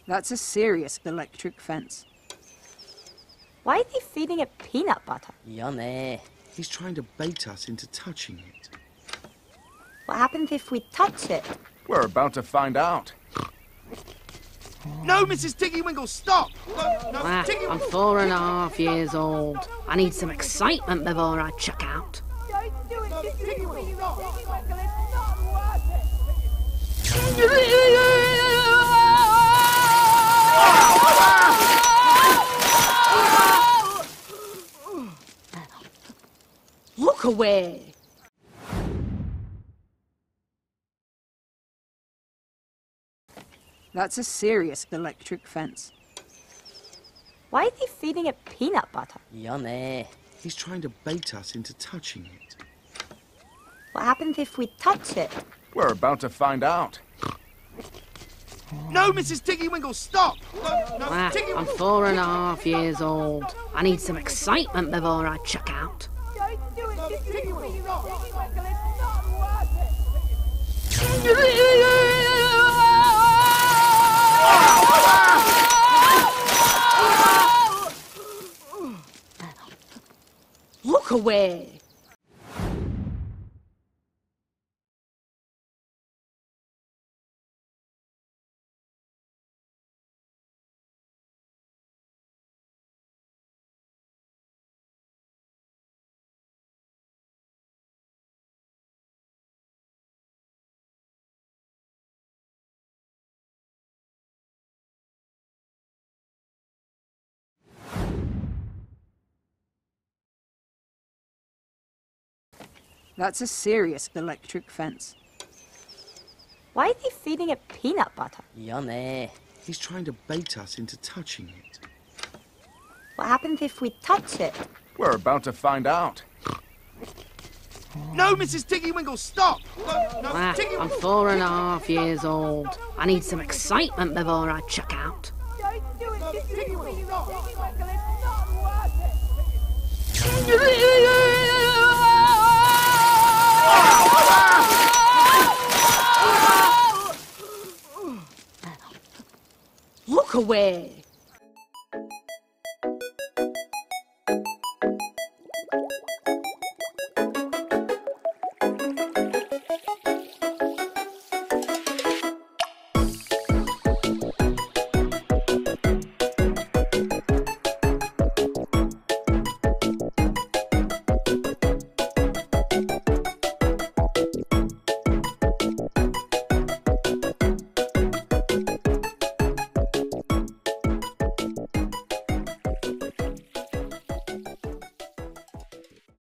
That's a serious electric fence. Why is he feeding it peanut butter? Yummy. He's trying to bait us into touching it. What happens if we touch it? We're about to find out. No, Mrs. Tiggy-Winkle, stop! No, I'm 4.5 years old. I need some excitement before I check out. Don't do it, Mrs. Tiggy-Winkle! Tiggy-Winkle, it's not worth it! Look away! That's a serious electric fence. Why is he feeding it peanut butter? Yummy. He's trying to bait us into touching it. What happens if we touch it? We're about to find out. No, Mrs. Tiggy-Winkle, stop! No, I'm 4.5 years old. I need some excitement before I check out. Don't do it, Mrs. Tiggy-Winkle! Tiggy-Winkle, it's not worth it! Look away! That's a serious electric fence. Why is he feeding it peanut butter? Yummy. He's trying to bait us into touching it. What happens if we touch it? We're about to find out. No, Mrs. Tiggy-Winkle, stop! No, I'm 4.5 years old. I need some excitement before I check out. Don't do it, Mrs. Tiggy-Winkle! Tiggy-Winkle, it's not worth it! Look away!